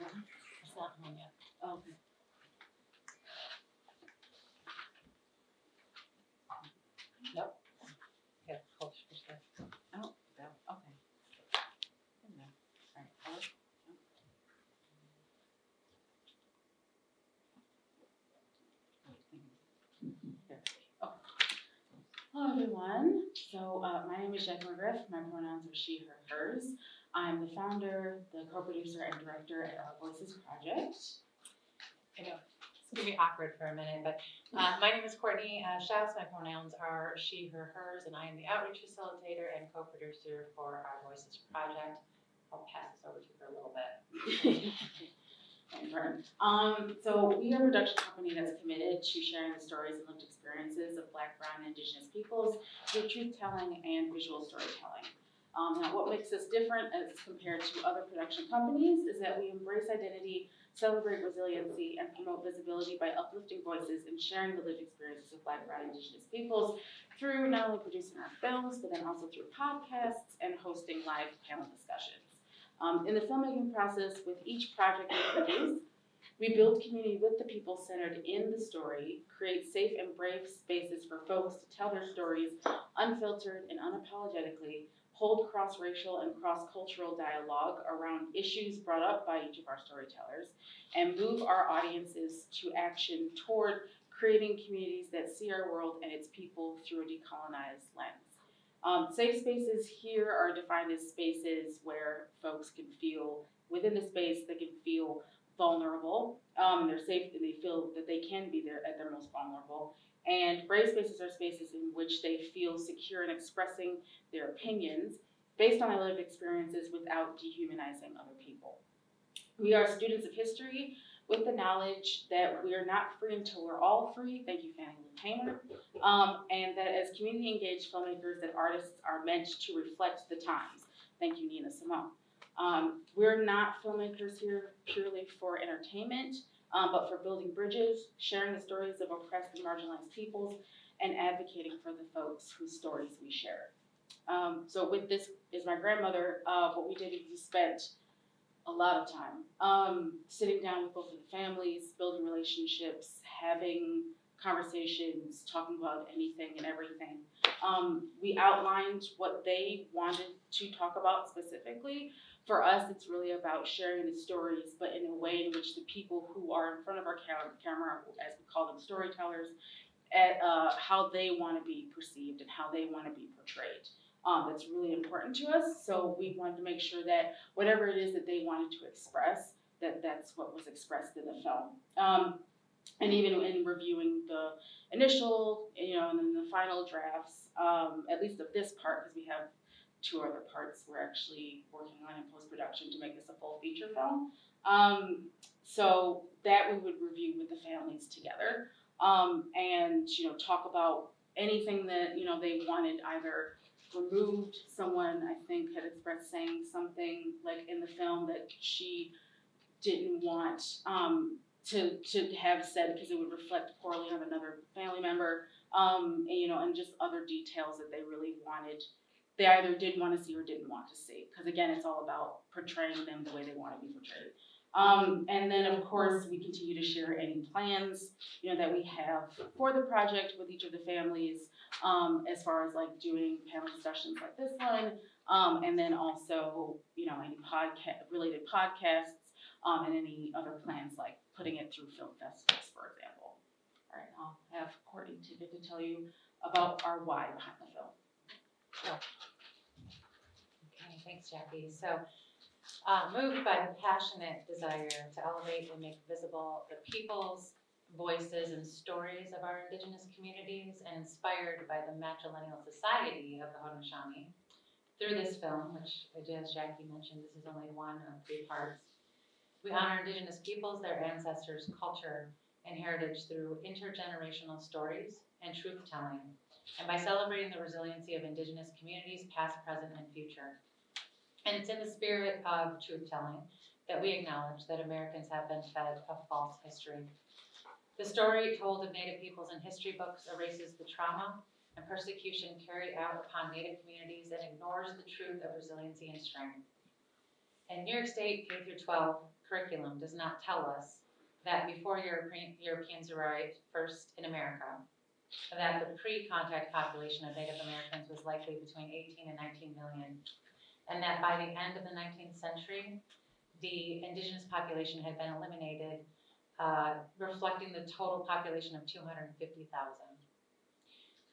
It's not home yet. Oh, okay. Nope. Yeah, close for stuff. Oh, that, okay. In there. All right. Hello everyone. So my name is Jackie McGriff. My pronouns are she, her, hers. I'm the founder, the co-producer, and director at Our Voices Project. I know, it's gonna be awkward for a minute, but my name is Courtney Schaus. My pronouns are she, her, hers, and I am the outreach facilitator and co-producer for Our Voices Project. I'll pass this over to her a little bit. So we are a production company that's committed to sharing the stories and lived experiences of Black, Brown, and Indigenous peoples through truth-telling and visual storytelling. Now, what makes us different as compared to other production companies is that we embrace identity, celebrate resiliency, and promote visibility by uplifting voices and sharing the lived experiences of Black, Brown, and Indigenous peoples through not only producing our films, but then also through podcasts and hosting live panel discussions. In the filmmaking process, with each project we produce, we build community with the people centered in the story, create safe and brave spaces for folks to tell their stories unfiltered and unapologetically, hold cross-racial and cross-cultural dialogue around issues brought up by each of our storytellers, and move our audiences to action toward creating communities that see our world and its people through a decolonized lens. Safe spaces here are defined as spaces where folks can feel within the space, they can feel vulnerable, they're safe and they feel that they can be there at their most vulnerable. And brave spaces are spaces in which they feel secure in expressing their opinions based on their lived experiences without dehumanizing other people. We are students of history with the knowledge that we are not free until we're all free. Thank you, Fannie Lou Hamer. And that as community engaged filmmakers, that artists are meant to reflect the times. Thank you, Nina Simone. We're not filmmakers here purely for entertainment, but for building bridges, sharing the stories of oppressed and marginalized peoples, and advocating for the folks whose stories we share. So with this is my grandmother. What we did is we spent a lot of time sitting down with both of the families, building relationships, having conversations, talking about anything and everything. We outlined what they wanted to talk about specifically. For us, it's really about sharing the stories, but in a way in which the people who are in front of our camera, as we call them storytellers, how they want to be perceived and how they want to be portrayed. That's really important to us, so we wanted to make sure that whatever it is that they wanted to express, that's what was expressed in the film. And even in reviewing the initial, and then the final drafts, at least of this part, because we have 2 other parts we're actually working on in post-production to make this a full feature film. So that we would review with the families together, and talk about anything that they wanted either removed. Someone I think had expressed saying something like in the film that she didn't want to have said because it would reflect poorly on another family member, and just other details that they really wanted. They either did want to see or didn't want to see, because again, it's all about portraying them the way they want to be portrayed. And then of course we continue to share any plans that we have for the project with each of the families, as far as like doing panel discussions like this one, and then also any related podcasts, and any other plans like putting it through film festivals, for example. All right, I'll have Courtney to tell you about our why behind the film. Okay, thanks, Jackie. So, moved by the passionate desire to elevate and make visible the peoples, voices, and stories of our Indigenous communities, and inspired by the matrilineal society of the Haudenosaunee, through this film, which, as Jackie mentioned, this is only one of 3 parts, we honor Indigenous peoples, their ancestors, culture, and heritage through intergenerational stories and truth-telling, and by celebrating the resiliency of Indigenous communities, past, present, and future. And it's in the spirit of truth-telling that we acknowledge that Americans have been fed a false history. The story told of Native peoples in history books erases the trauma and persecution carried out upon Native communities and ignores the truth of resiliency and strength. In New York State K-12, curriculum does not tell us that before Europeans arrived first in America, that the pre-contact population of Native Americans was likely between 18 and 19 million, and that by the end of the 19th century, the indigenous population had been eliminated, reflecting the total population of 250,000.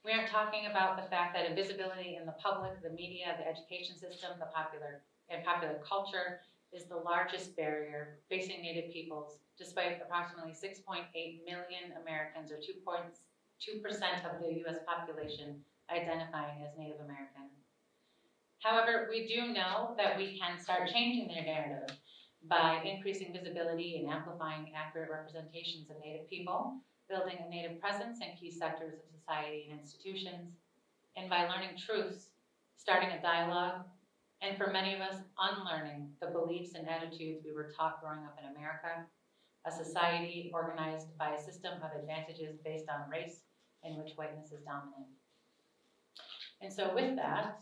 We aren't talking about the fact that invisibility in the public, the media, the education system, the popular culture is the largest barrier facing Native peoples, despite approximately 6.8 million Americans, or 2.2% of the US population, identifying as Native American. However, we do know that we can start changing their narrative by increasing visibility and amplifying accurate representations of Native people, building a Native presence in key sectors of society and institutions, and by learning truths, starting a dialogue, and for many of us, unlearning the beliefs and attitudes we were taught growing up in America, a society organized by a system of advantages based on race in which whiteness is dominant. And so with that,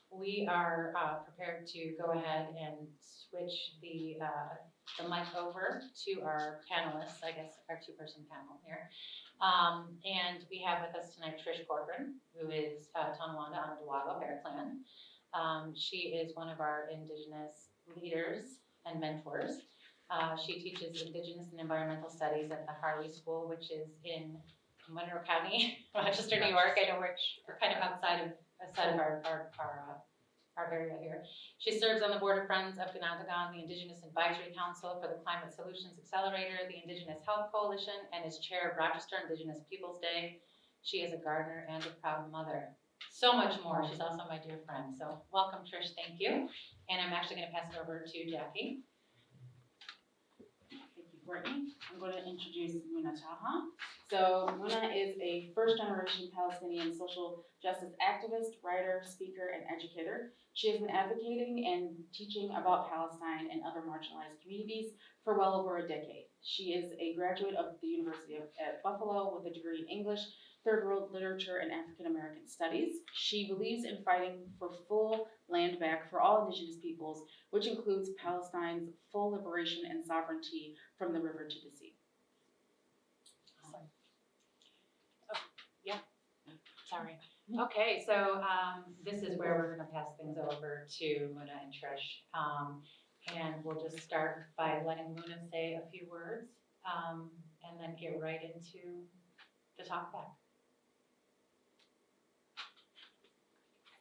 we are prepared to go ahead and switch the mic over to our panelists, I guess our two-person panel here. And we have with us tonight Trish Corcoran, who is Tonawanda Onödowága Bear Clan. She is one of our Indigenous leaders and mentors. She teaches Indigenous and Environmental Studies at the Harley School, which is in Monroe County, Rochester, New York. I know we're kind of outside of our area here. She serves on the board of Friends of Ganadagan, the Indigenous Advisory Council for the Climate Solutions Accelerator, the Indigenous Health Coalition, and is chair of Rochester Indigenous Peoples Day. She is a gardener and a proud mother. So much more. She's also my dear friend. So welcome, Trish. Thank you. And I'm actually going to pass it over to Jackie. Thank you, Courtney. I'm going to introduce Muna Najib. So Muna is a first-generation Palestinian social justice activist, writer, speaker, and educator. She has been advocating and teaching about Palestine and other marginalized communities for well over a decade. She is a graduate of the University at Buffalo with a degree in English, Third World Literature, and African American Studies. She believes in fighting for full land back for all Indigenous peoples, which includes Palestine's full liberation and sovereignty from the river to the sea. Awesome. Oh, yeah. Sorry. Okay, so this is where we're going to pass things over to Muna and Trish. And we'll just start by letting Muna say a few words and then get right into the talkback.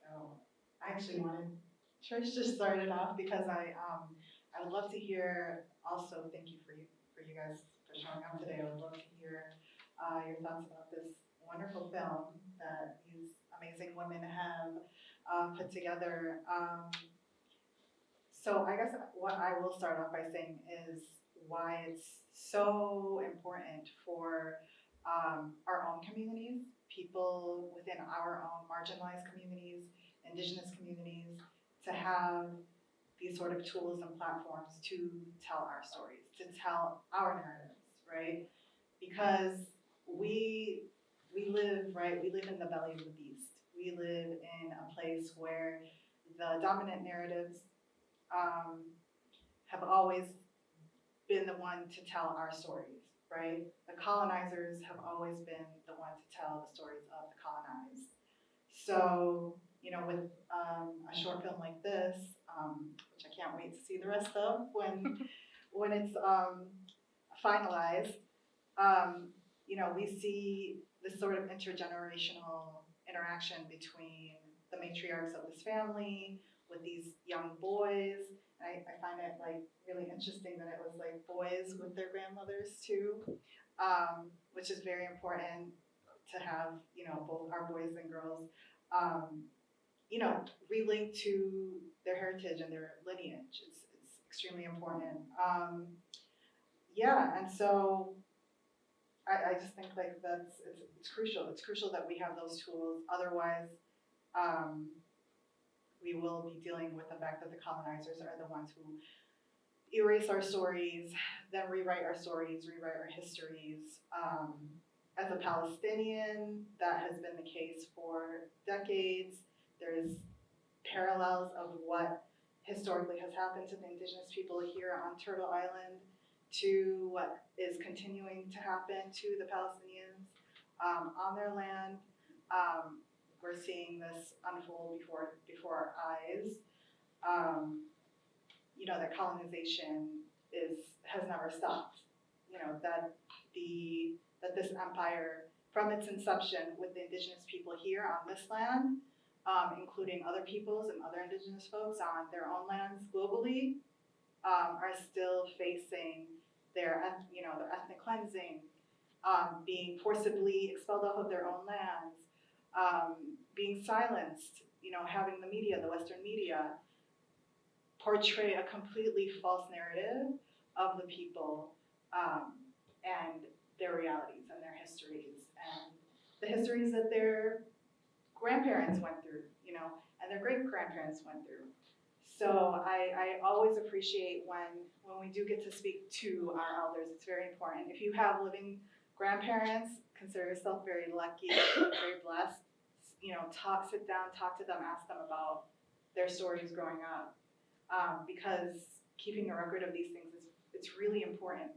So I actually wanted Trish to start it off because I would love to hear. Also, thank you for you guys for showing up today. I would love to hear your thoughts about this wonderful film that these amazing women have put together. So I guess what I will start off by saying is why it's so important for our own communities, people within our own marginalized communities, Indigenous communities, to have these sort of tools and platforms to tell our stories, to tell our narratives, right? Because we live, right? We live in the belly of the beast. We live in a place where the dominant narratives have always been the one to tell our stories, right? The colonizers have always been the one to tell the stories of the colonized. So, you know, with a short film like this, which I can't wait to see the rest of when it's finalized, you know, we see this sort of intergenerational interaction between the matriarchs of this family with these young boys. And I find it like really interesting that it was like boys with their grandmothers too, which is very important to have, you know, both our boys and girls, you know, relate to their heritage and their lineage. It's extremely important. Yeah, and so I just think like it's crucial. It's crucial that we have those tools. Otherwise, we will be dealing with the fact that the colonizers are the ones who erase our stories, then rewrite our stories, rewrite our histories. As a Palestinian, that has been the case for decades. There's parallels of what historically has happened to the Indigenous people here on Turtle Island, to what is continuing to happen to the Palestinians on their land. We're seeing this unfold before our eyes. You know, that colonization has never stopped. You know, that this empire, from its inception with the Indigenous people here on this land, including other peoples and other Indigenous folks on their own lands globally, are still facing their ethnic cleansing, being forcibly expelled off of their own lands, being silenced, you know, having the media, the Western media, portray a completely false narrative of the people and their realities and their histories and the histories that their grandparents went through, you know, and their great-grandparents went through. So I always appreciate when we do get to speak to our elders. It's very important. If you have living grandparents, consider yourself very lucky, very blessed. You know, sit down, talk to them, ask them about their stories growing up. Because keeping a record of these things it's really important,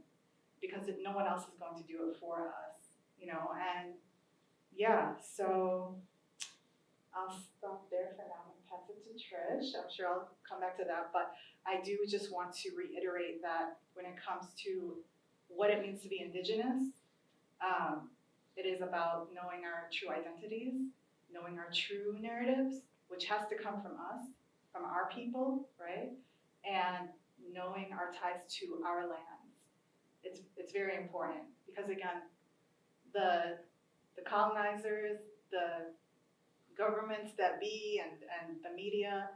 because no one else is going to do it for us, you know. And yeah, so I'll stop there for now and pass it to Trish. I'm sure I'll come back to that, but I do just want to reiterate that when it comes to what it means to be Indigenous, it is about knowing our true identities, knowing our true narratives, which has to come from us, from our people, right? And knowing our ties to our lands. It's very important, because again, the colonizers, the governments that be, and the media,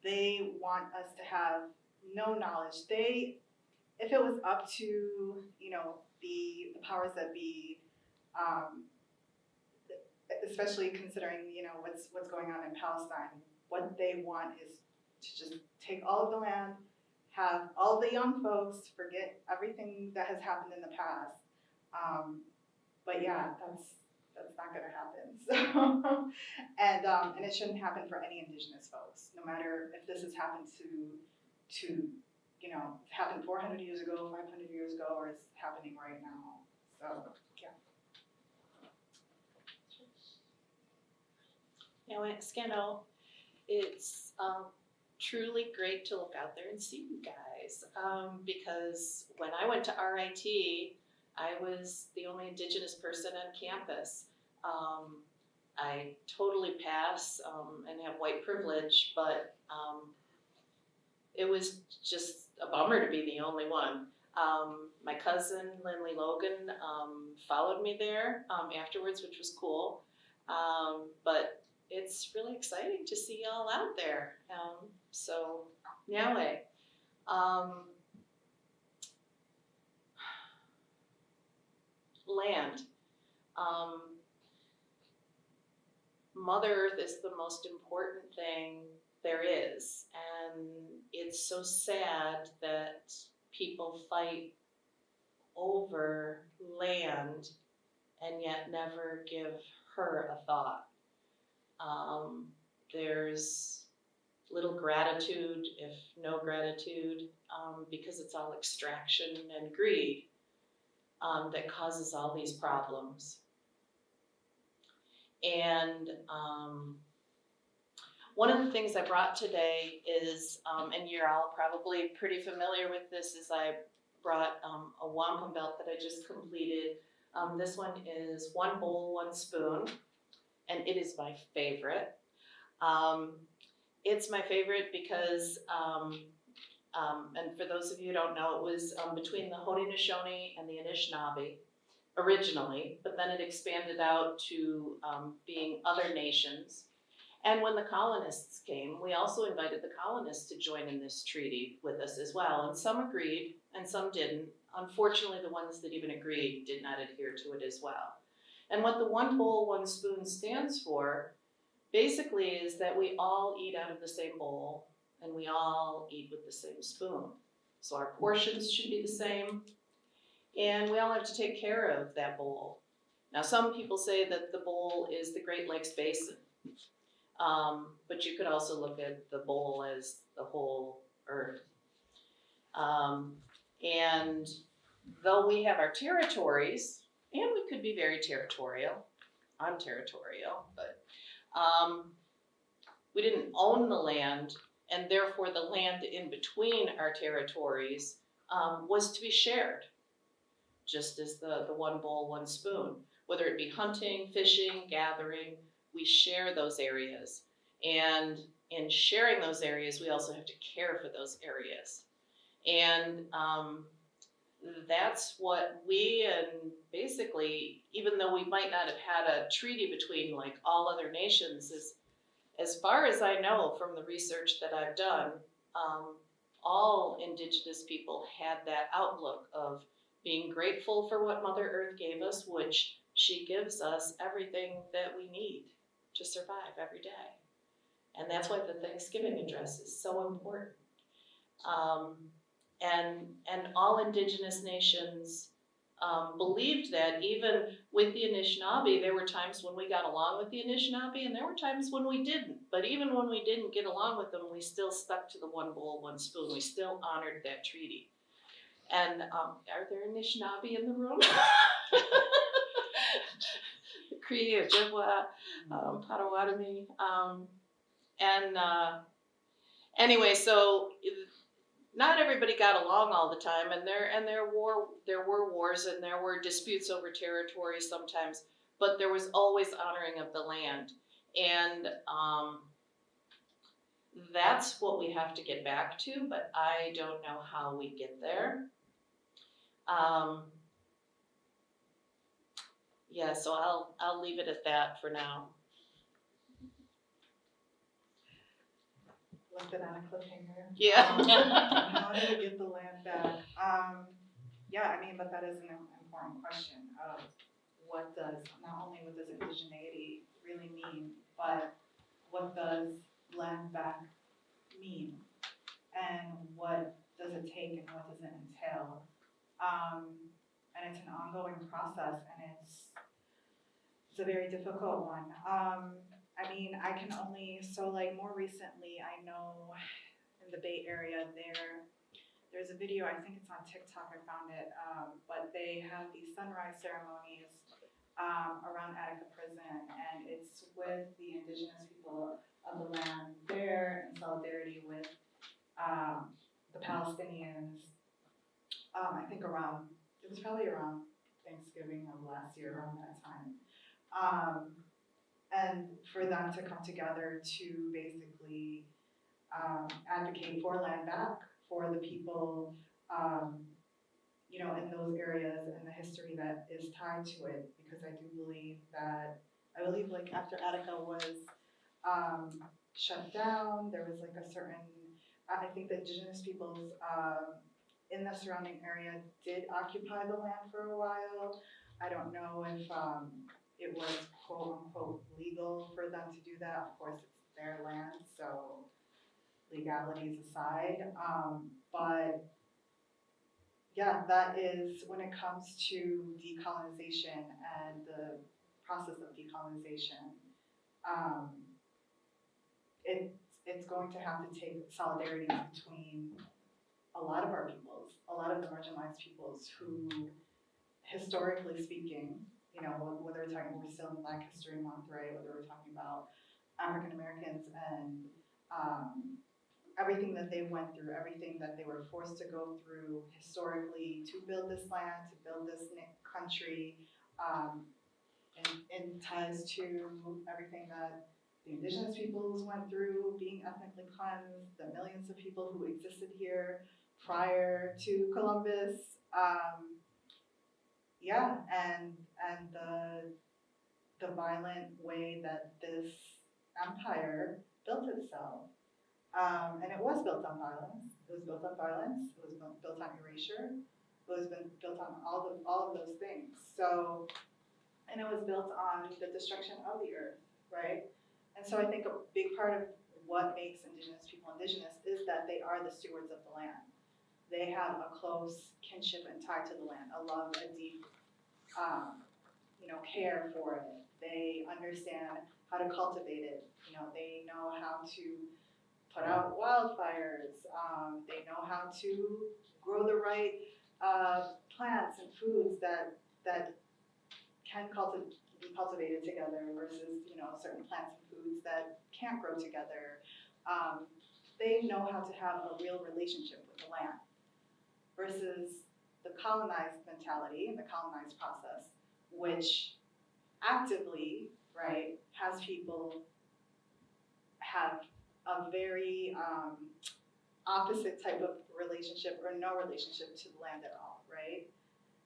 they want us to have no knowledge. If it was up to, you know, the powers that be, especially considering, you know, what's going on in Palestine, what they want is to just take all of the land, have all the young folks forget everything that has happened in the past. But yeah, that's not going to happen. So, and it shouldn't happen for any Indigenous folks, no matter if this has happened to you know, happened 400 years ago, 500 years ago, or it's happening right now. So yeah. Now at Scandal, it's truly great to look out there and see you guys, because when I went to RIT, I was the only Indigenous person on campus. I totally pass and have white privilege, but it was just a bummer to be the only one. My cousin, Lindley Logan, followed me there afterwards, which was cool. But it's really exciting to see y'all out there. So, Nyale. Land. Mother Earth is the most important thing there is, and it's so sad that people fight over land and yet never give her a thought. There's little gratitude, if no gratitude, because it's all extraction and greed that causes all these problems. And one of the things I brought today is, and you're all probably pretty familiar with this, is I brought a wampum belt that I just completed. This one is 1 bowl, 1 spoon, and it is my favorite. It's my favorite because, and for those of you who don't know, it was between the Haudenosaunee and the Anishinaabe originally, but then it expanded out to being other nations. And when the colonists came, we also invited the colonists to join in this treaty with us as well. And some agreed and some didn't. Unfortunately, the ones that even agreed did not adhere to it as well. And what the 1 bowl, 1 spoon stands for basically is that we all eat out of the same bowl and we all eat with the same spoon. So our portions should be the same, and we all have to take care of that bowl. Now, some people say that the bowl is the Great Lakes Basin. But you could also look at the bowl as the whole earth. And though we have our territories, and we could be very unterritorial, but we didn't own the land, and therefore the land in between our territories was to be shared, just as the one bowl, one spoon. Whether it be hunting, fishing, gathering, we share those areas. And in sharing those areas, we also have to care for those areas. And that's what we, and basically, even though we might not have had a treaty between like all other nations, as far as I know from the research that I've done, all Indigenous people had that outlook of being grateful for what Mother Earth gave us, which she gives us everything that we need to survive every day. And that's why the Thanksgiving address is so important. And all Indigenous nations believed that. Even with the Anishinaabe, there were times when we got along with the Anishinaabe, and there were times when we didn't. But even when we didn't get along with them, we still stuck to the one bowl, one spoon. We still honored that treaty. And are there Anishinaabe in the room? Cree, Ojibwa, Potawatomi. Anyway, so not everybody got along all the time, and there were wars and there were disputes over territory sometimes, but there was always honoring of the land, and that's what we have to get back to. But I don't know how we get there. Yeah, so I'll leave it at that for now. Left it on a cliffhanger. Yeah. How do we get the land back? Yeah, I mean, but that is an important question of not only what does indigeneity really mean, but what does land back mean? And what does it take and what does it entail? And it's an ongoing process, and it's a very difficult one. I mean, I can only, so like more recently, I know in the Bay Area there's a video, I think it's on TikTok, I found it, but they have these sunrise ceremonies around Attica Prison, and it's with the Indigenous people of the land there in solidarity with the Palestinians. I think it was probably around Thanksgiving of last year, around that time. And for them to come together to basically advocate for land back for the people, in those areas and the history that is tied to it. Because I believe like after Attica was shut down, there was like a certain, I think the Indigenous peoples in the surrounding area did occupy the land for a while. I don't know if it was quote unquote legal for them to do that. Of course, it's their land, so legalities aside. But yeah, that is when it comes to decolonization and the process of decolonization. It's going to have to take solidarity between a lot of our peoples, a lot of the marginalized peoples who, historically speaking, whether we're still in Black History Month, right? Whether we're talking about African Americans and everything that they went through, everything that they were forced to go through historically to build this land, to build this country, and ties to everything that the Indigenous peoples went through, being ethnically cleansed, the millions of people who existed here prior to Columbus. And the violent way that this empire built itself. And it was built on violence. It was built on violence. It was built on erasure. It was built on all of those things. So, and it was built on the destruction of the earth, right? And so I think a big part of what makes Indigenous people Indigenous is that they are the stewards of the land. They have a close kinship and tie to the land, a love, a deep, care for it. They understand how to cultivate it. They know how to put out wildfires. They know how to grow the right plants and foods that can be cultivated together versus certain plants and foods that can't grow together. They know how to have a real relationship with the land versus the colonized mentality and the colonized process, which actively, right, has people have a very opposite type of relationship or no relationship to the land at all, right?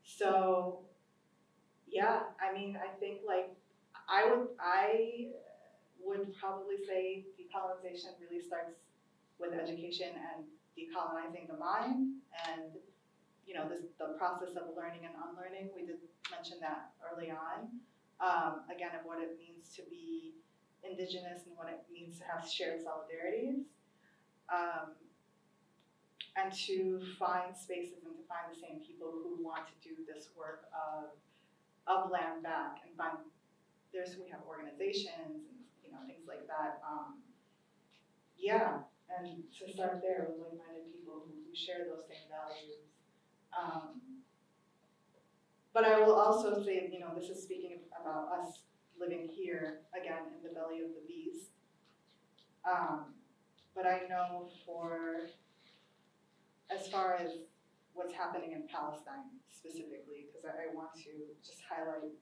So, yeah, I mean, I think like I would probably say decolonization really starts with education and decolonizing the mind, and the process of learning and unlearning. We did mention that early on. Again, of what it means to be Indigenous and what it means to have shared solidarities, and to find spaces and to find the same people who want to do this work of land back and find. We have organizations and things like that. Yeah, and to start there with like-minded people who share those same values. But I will also say, this is speaking about us living here, again, in the belly of the beast. But I know as far as what's happening in Palestine specifically, because I want to just highlight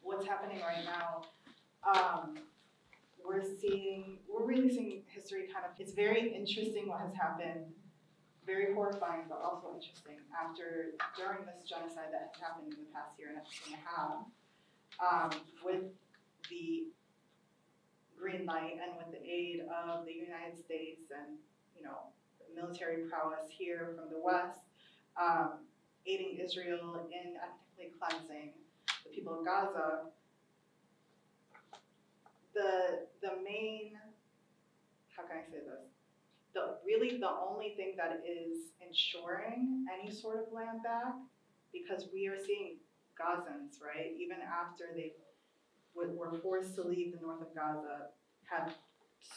what's happening right now. We're really seeing history it's very interesting what has happened, very horrifying, but also interesting during this genocide that has happened in the past year and a half, with the green light and with the aid of the United States and, military prowess here from the West, aiding Israel in ethnically cleansing the people of Gaza. The main, how can I say this? The only thing that is ensuring any sort of land back, because we are seeing Gazans, right, even after they were forced to leave the north of Gaza, have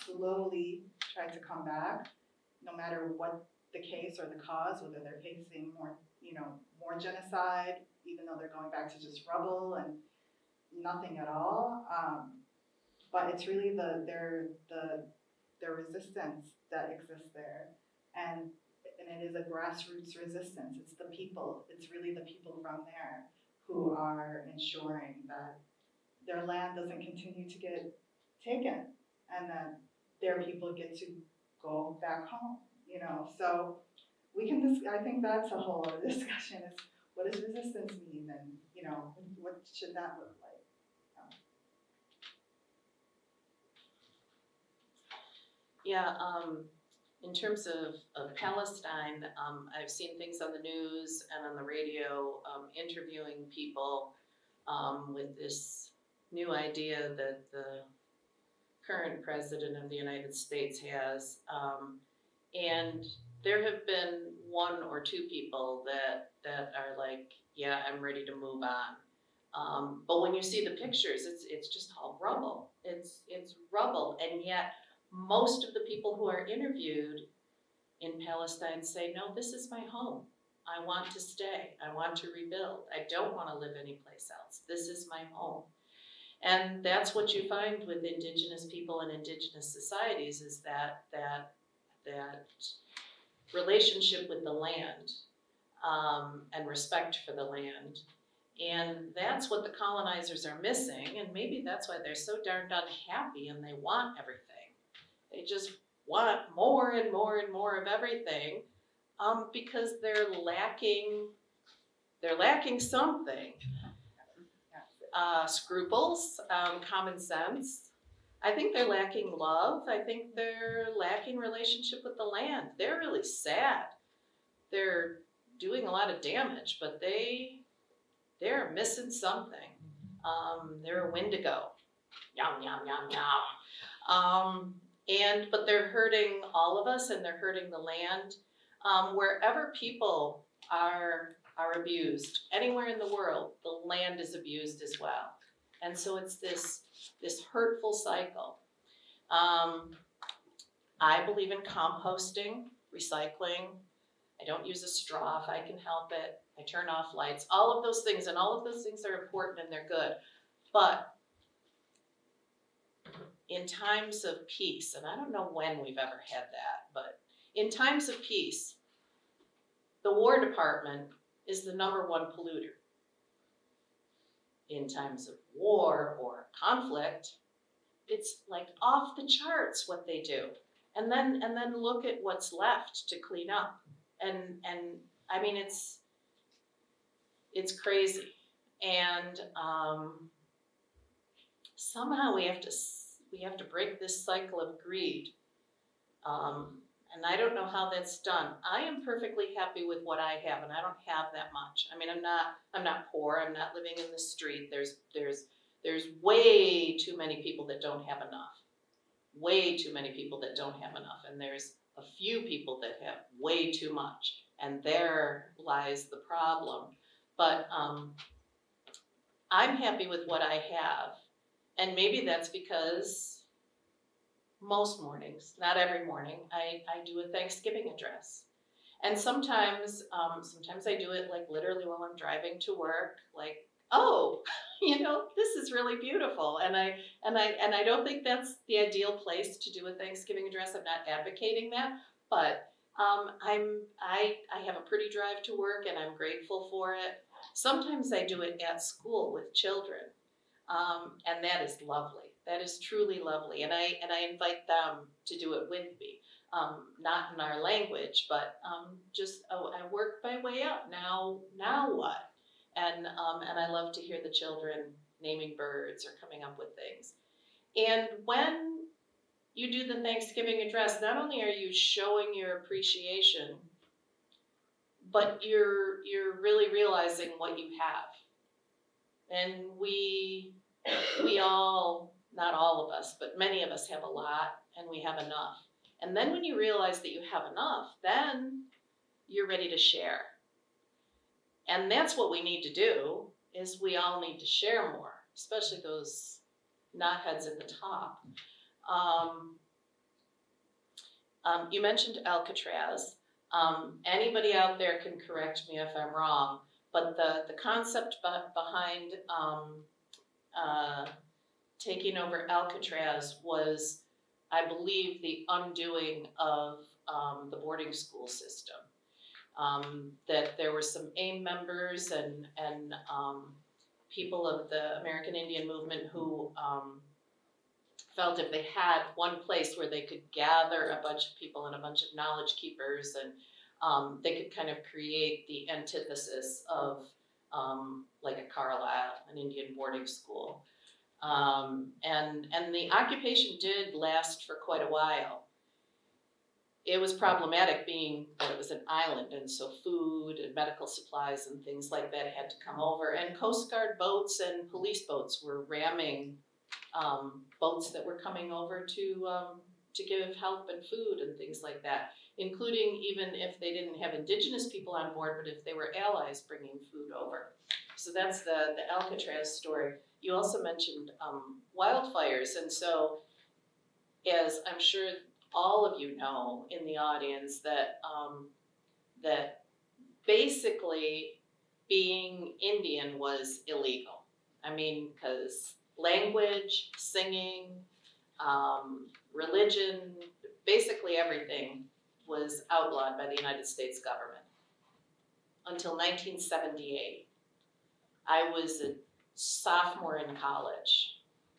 slowly tried to come back, no matter what the case or the cause, whether they're facing more genocide, even though they're going back to just rubble and nothing at all. But it's really their resistance that exists there, and it is a grassroots resistance. It's the people. It's really the people from there who are ensuring that their land doesn't continue to get taken, and that their people get to go back home. So we can I think that's a whole other discussion. Is what does resistance mean, and what should that look like? Yeah, in terms of Palestine, I've seen things on the news and on the radio, interviewing people with this new idea that the current president of the United States has. And there have been one or two people that are like, yeah, I'm ready to move on. But when you see the pictures, it's just all rubble. It's rubble, and yet most of the people who are interviewed in Palestine say, no, this is my home. I want to stay. I want to rebuild. I don't want to live anyplace else. This is my home. And that's what you find with Indigenous people and Indigenous societies, is that relationship with the land, and respect for the land. And that's what the colonizers are missing, and maybe that's why they're so darned unhappy and they want everything. They just want more and more and more of everything, because they're lacking something. Scruples, common sense. I think they're lacking love. I think they're lacking relationship with the land. They're really sad. They're doing a lot of damage, but they're missing something. They're a Wendigo. Yum, yum, yum, yum. But they're hurting all of us, and they're hurting the land. Wherever people are are abused. Anywhere in the world, the land is abused as well. And so it's this hurtful cycle. I believe in composting, recycling. I don't use a straw if I can help it. I turn off lights, all of those things, and all of those things are important and they're good. But in times of peace, and I don't know when we've ever had that, but in times of peace, the War Department is the #1 polluter. In times of war or conflict, it's like off the charts what they do. And then look at what's left to clean up. And I mean, it's crazy. And somehow we have to break this cycle of greed. And I don't know how that's done. I am perfectly happy with what I have, and I don't have that much. I mean, I'm not poor. I'm not living in the street. There's way too many people that don't have enough. Way too many people that don't have enough, and there's a few people that have way too much, and there lies the problem. But I'm happy with what I have, and maybe that's because most mornings, not every morning, I do a Thanksgiving address. And sometimes I do it like literally while I'm driving to work, like, oh, this is really beautiful. And I don't think that's the ideal place to do a Thanksgiving address. I'm not advocating that, but I have a pretty drive to work and I'm grateful for it. Sometimes I do it at school with children. And that is lovely. That is truly lovely. And I invite them to do it with me. Not in our language, but I work my way up. Now what? And I love to hear the children naming birds or coming up with things. And when you do the Thanksgiving address, not only are you showing your appreciation, but you're really realizing what you have. And we all, not all of us, but many of us have a lot and we have enough. And then when you realize that you have enough, then you're ready to share. And that's what we need to do, is we all need to share more, especially those knotheads at the top. You mentioned Alcatraz. Anybody out there can correct me if I'm wrong, but the concept behind taking over Alcatraz was, I believe, the undoing of the boarding school system. That there were some AIM members and people of the American Indian movement who felt if they had one place where they could gather a bunch of people and a bunch of knowledge keepers, and they could kind of create the antithesis of like a Carlisle, an Indian boarding school. And the occupation did last for quite a while. It was problematic being that it was an island, and so food and medical supplies and things like that had to come over. And Coast Guard boats and police boats were ramming boats that were coming over to give help and food and things like that, including even if they didn't have Indigenous people on board, but if they were allies bringing food over. So that's the Alcatraz story. You also mentioned wildfires, and so as I'm sure all of you know in the audience, that that basically being Indian was illegal. I mean, because language, singing, religion, basically everything was outlawed by the United States government until 1978. I was a sophomore in college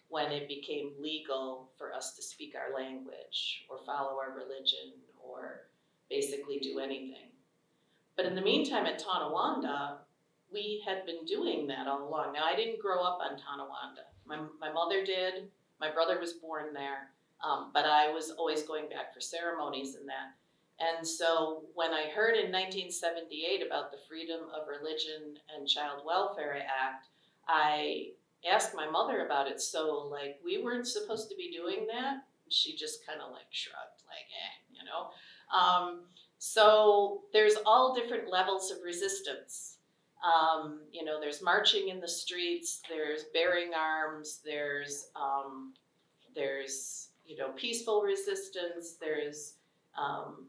when it became legal for us to speak our language or follow our religion or basically do anything. But in the meantime at Tonawanda, we had been doing that all along. Now, I didn't grow up on Tonawanda. My mother did. My brother was born there. But I was always going back for ceremonies and that. And so when I heard in 1978 about the Freedom of Religion and Child Welfare Act, I asked my mother about it. So, like, we weren't supposed to be doing that? She just kind of like shrugged, like, So there's all different levels of resistance. You know, there's marching in the streets, there's bearing arms, there's you know, peaceful resistance, there's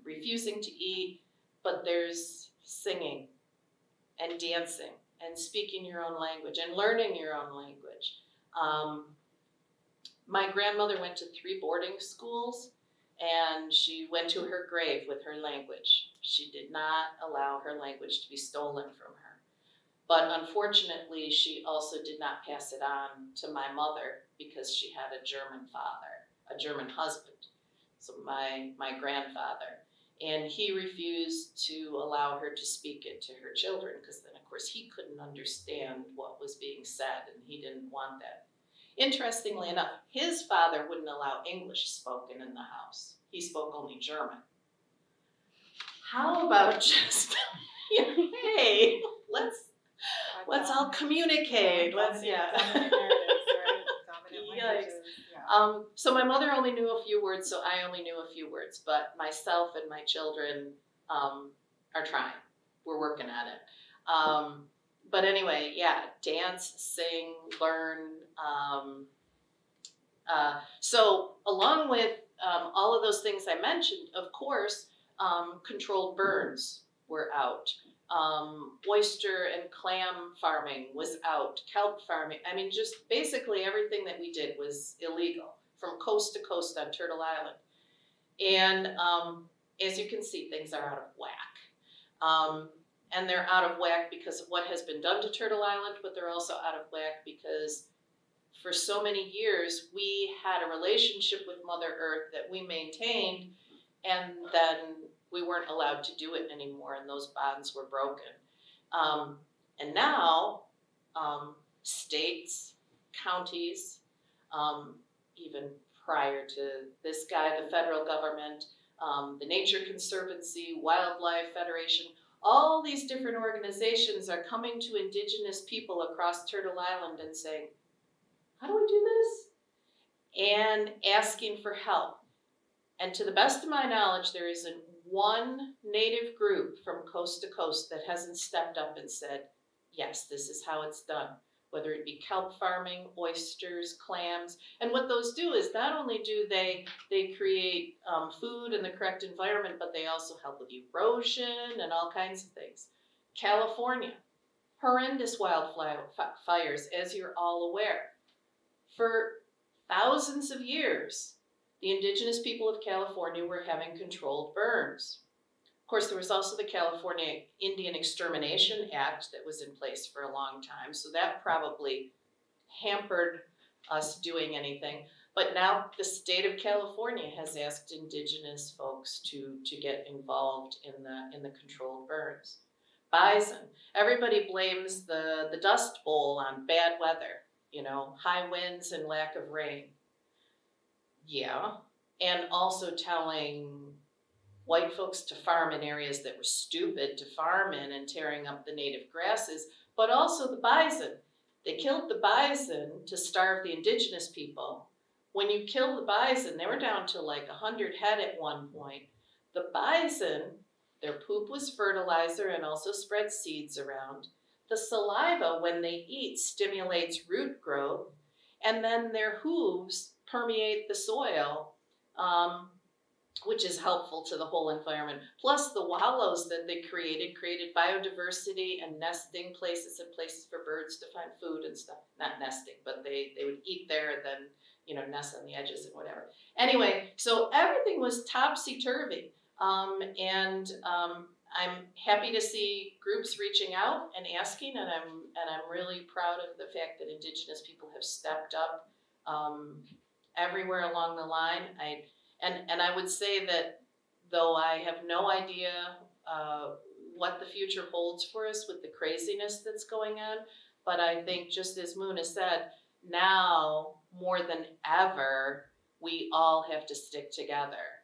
refusing to eat, but there's singing and dancing and speaking your own language and learning your own language. My grandmother went to 3 boarding schools, and she went to her grave with her language. She did not allow her language to be stolen from her. But unfortunately, she also did not pass it on to my mother because she had a German father, a German husband, so my grandfather. And he refused to allow her to speak it to her children because then, of course, he couldn't understand what was being said, and he didn't want that. Interestingly enough, his father wouldn't allow English spoken in the house. He spoke only German. How about just, hey, let's all communicate. Dominant narratives, right? Dominant Yikes. languages, yeah. So my mother only knew a few words, so I only knew a few words, but myself and my children are trying. We're working at it. But anyway, yeah, dance, sing, learn. So along with all of those things I mentioned, of course, controlled burns were out. Oyster and clam farming was out. Kelp farming. I mean, just basically everything that we did was illegal from coast to coast on Turtle Island. And as you can see, things are out of whack. And they're out of whack because of what has been done to Turtle Island, but they're also out of whack because for so many years we had a relationship with Mother Earth that we maintained, and then we weren't allowed to do it anymore, and those bonds were broken. And now states, counties, even prior to this guy, the federal government, the Nature Conservancy, Wildlife Federation, all these different organizations are coming to Indigenous people across Turtle Island and saying, how do we do this? And asking for help. And to the best of my knowledge, there isn't one Native group from coast to coast that hasn't stepped up and said, yes, this is how it's done. Whether it be kelp farming, oysters, clams. And what those do is not only do they create food in the correct environment, but they also help with erosion and all kinds of things. California, horrendous wildfires, as you're all aware. For thousands of years, the Indigenous people of California were having controlled burns. Of course, there was also the California Indian Extermination Act that was in place for a long time, so that probably hampered us doing anything. But now the state of California has asked Indigenous folks to get involved in the controlled burns. Bison. Everybody blames the Dust Bowl on bad weather, you know, high winds and lack of rain. Yeah, and also telling white folks to farm in areas that were stupid to farm in and tearing up the native grasses, but also the bison. They killed the bison to starve the Indigenous people. When you kill the bison, they were down to like 100 head at one point. The bison, their poop was fertilizer and also spread seeds around. The saliva, when they eat, stimulates root growth, and then their hooves permeate the soil, which is helpful to the whole environment. Plus the wallows that they created biodiversity and nesting places and places for birds to find food and stuff. Not nesting, but they would eat there and then, you know, nest on the edges and whatever. Anyway, so everything was topsy-turvy. I'm happy to see groups reaching out and asking, and I'm really proud of the fact that Indigenous people have stepped up everywhere along the line. And I would say that though I have no idea what the future holds for us with the craziness that's going on, but I think just as Muna said, now more than ever, we all have to stick together.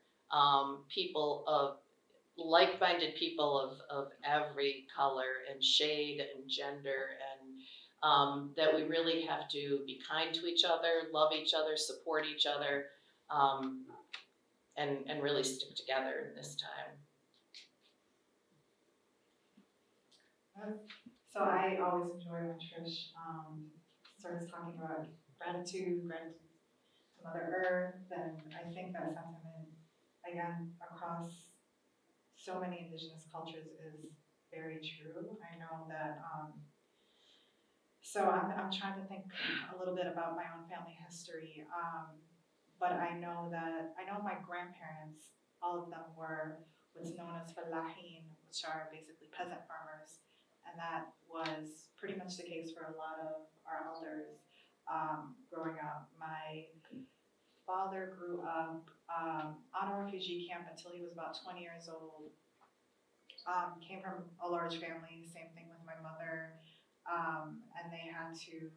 Like-minded people of every color and shade and gender, and that we really have to be kind to each other, love each other, support each other, and really stick together in this time. So I always enjoy when Trish starts talking about gratitude to Mother Earth, and I think that sentiment, again, across so many Indigenous cultures is very true. I know that, so I'm trying to think a little bit about my own family history, but I know my grandparents, all of them were what's known as falahin, which are basically peasant farmers. And that was pretty much the case for a lot of our elders growing up. My father grew up on a refugee camp until he was about 20 years old. Came from a large family, same thing with my mother. And they had to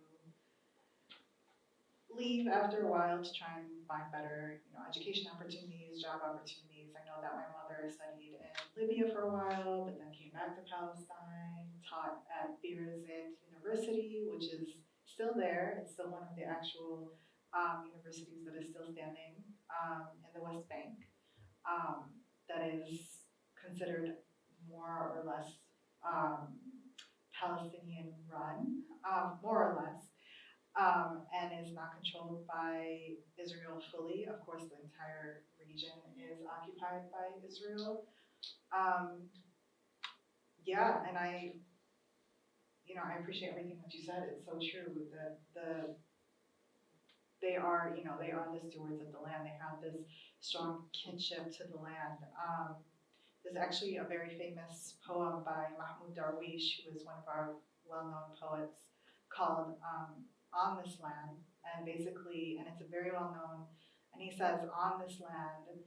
leave after a while to try and find better, education opportunities, job opportunities. I know that my mother studied in Libya for a while, but then came back to Palestine, taught at Birzeit University, which is still there. It's still one of the actual universities that is still standing in the West Bank. That is considered more or less Palestinian run, more or less. And is not controlled by Israel fully. Of course, the entire region is occupied by Israel. And I appreciate everything that you said. It's so true that they are the stewards of the land. They have this strong kinship to the land. There's actually a very famous poem by Mahmoud Darwish, who is one of our well-known poets, called On This Land, and basically, and it's a very well known, and he says, on this land,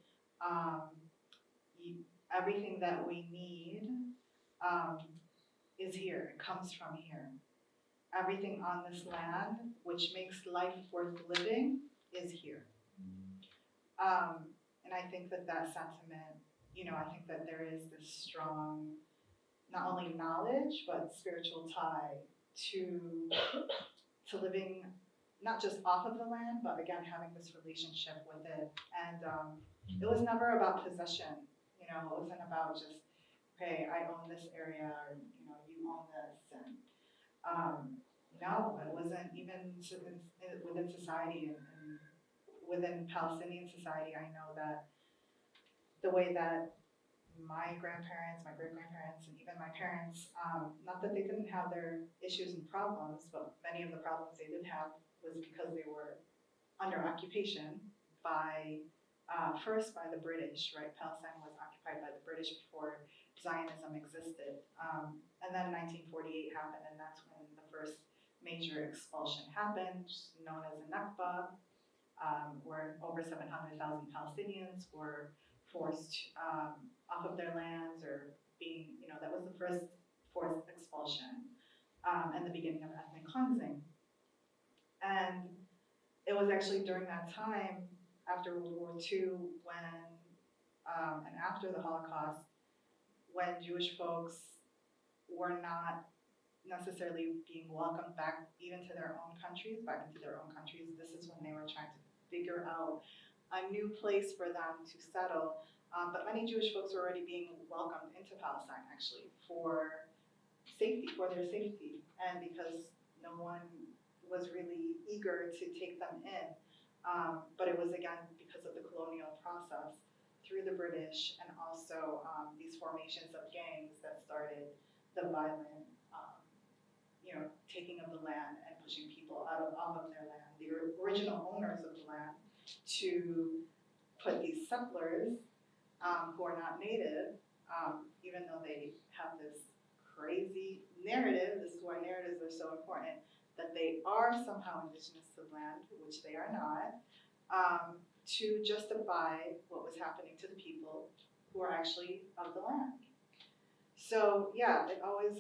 everything that we need is here, it comes from here. Everything on this land, which makes life worth living, is here. And I think that sentiment, I think that there is this strong, not only knowledge, but spiritual tie to living not just off of the land, but again, having this relationship with it. And it was never about possession, it wasn't about just, okay, I own this area, or, you own this. And no, it wasn't even within society and within Palestinian society. I know that the way that my grandparents, my great-grandparents, and even my parents, not that they didn't have their issues and problems, but many of the problems they did have was because they were under occupation by, first by the British, right? Palestine was occupied by the British before Zionism existed. And then 1948 happened, and that's when the first major expulsion happened, known as the Nakba, where over 700,000 Palestinians were forced off of their lands, or being, that was the first forced expulsion and the beginning of ethnic cleansing. And it was actually during that time, after World War II, when, and after the Holocaust, when Jewish folks were not necessarily being welcomed back even to their own countries, back into their own countries. This is when they were trying to figure out a new place for them to settle. But many Jewish folks were already being welcomed into Palestine, actually, for safety, for their safety, and because no one was really eager to take them in. But it was, again, because of the colonial process through the British, and also these formations of gangs that started the violent, taking of the land and pushing people off of their land, the original owners of the land, to put these settlers who are not native, even though they have this crazy narrative, this is why narratives are so important, that they are somehow indigenous to the land, which they are not, to justify what was happening to the people who are actually of the land. So yeah, it always,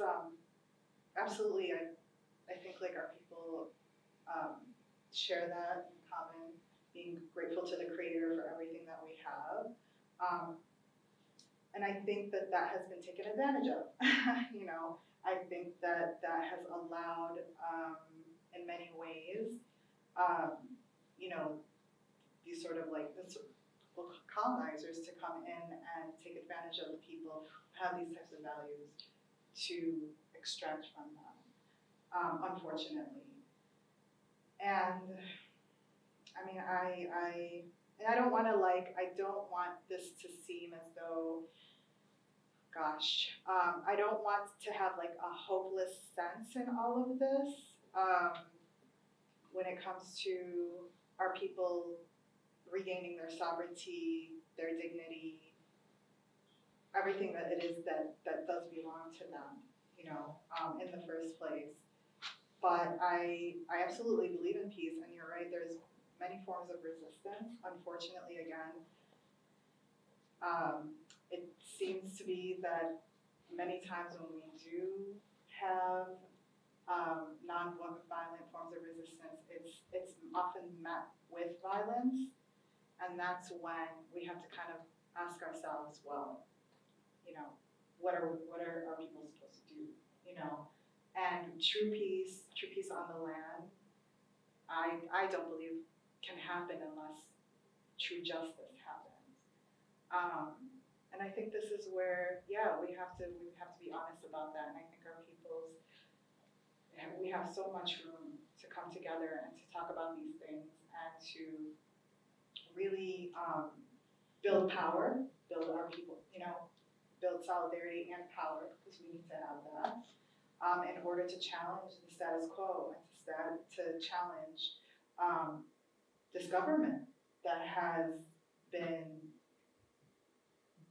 absolutely, I think like our people share that in common, being grateful to the Creator for everything that we have. And I think that has been taken advantage of. I think that has allowed, in many ways, these sort of like this colonizers to come in and take advantage of the people who have these types of values to extract from them, unfortunately. And I mean, and I don't want this to seem as though, gosh, I don't want to have like a hopeless sense in all of this when it comes to our people regaining their sovereignty, their dignity, everything that it is that does belong to them, in the first place. But I absolutely believe in peace, and you're right, there's many forms of resistance. Unfortunately, again, it seems to be that many times when we do have non-violent forms of resistance, it's often met with violence, and that's when we have to kind of ask ourselves, well, what are our people supposed to do, And true peace on the land, I don't believe can happen unless true justice happens. And I think this is where, we have to be honest about that. And I think our peoples, we have so much room to come together and to talk about these things and to really build power, build our people, build solidarity and power, because we need to have that, in order to challenge the status quo and to challenge this government that has been